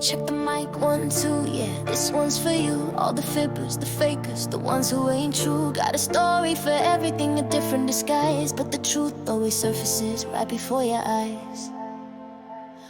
check the mic, 1, 2, yeah. This one's for you, all the fibbers, the fakers, the ones who ain't true. Got a story for everything, a different disguise, but the truth always surfaces right before your eyes.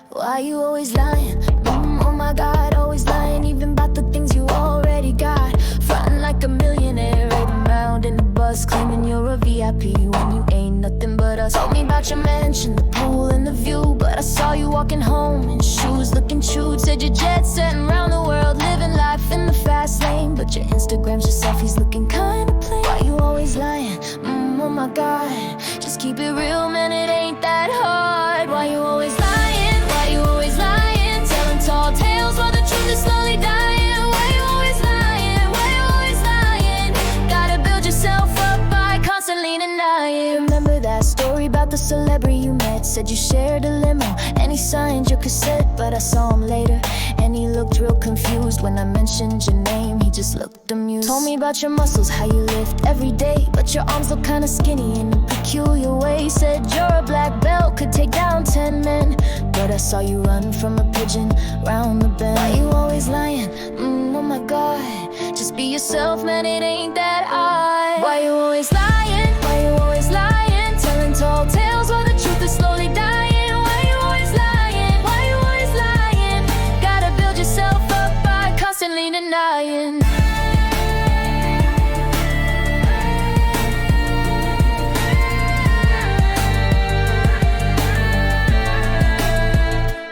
Why you always lying? Oh my God, always lying, even about the things you already got. Frontin' like a millionaire, riding around in the bus, claiming you're a VIP when you ain't nothing but us. Told me about your mansion, the pool and the view, but I saw you walking home in shoes looking chewed. Said you're jet setting around the world, living life in the fast lane, but your Instagram's just selfies looking kinda plain. Why you always lying? Oh my God, just keep it real, man, it ain't that hard. Why you always lying? Why you always lying? Telling tall tales while the truth is slowly dying. Why you always lying? Why you always lying? Gotta build yourself up by constantly denying. Remember that story about the celebrity you met? Said you shared a limo and he signed your cassette, but I saw him later and he looked real confused when I mentioned your name. He just looked amused. Told me about your muscles, how you lift every day, but your arms look kinda skinny in a peculiar way. Said you're a black belt, could take down 10 men, but I saw you run from a pigeon round the bend. Why you always lying? Oh my God, just be yourself, man, it ain't that hard. Why you always lying? Why you always lying? Telling tall tales while the truth is slowly dying. Why you always lying? Why you always lying? Gotta build yourself up by constantly denying.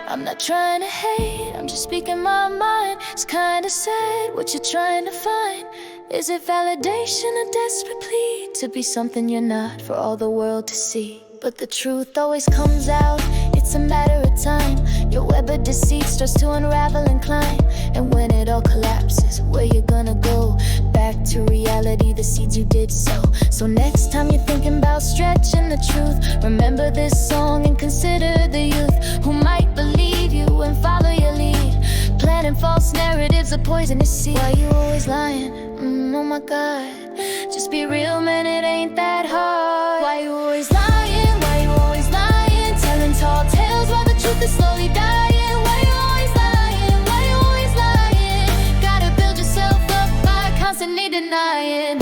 I'm not trying to hate, I'm just speaking my mind. It's kinda sad what you're trying to find. Is it validation or desperate plea to be something you're not for all the world to see? But the truth always comes out, it's a matter of time. Your web of deceit starts to unravel and climb, and when it all collapses, where you gonna go? Back to reality, the seeds you did sow. So next time you're thinking about stretching the truth, remember this song and consider the youth who might believe you and follow your lead. Planting false narratives, a poisonous seed. Why you always lying? Oh my God, just be real, man, it ain't that hard. Why you always lying? Why you always lying? Telling tall tales while the truth is slowly dying. Why you always lying? Why you always lying? Gotta build yourself up by constantly denying.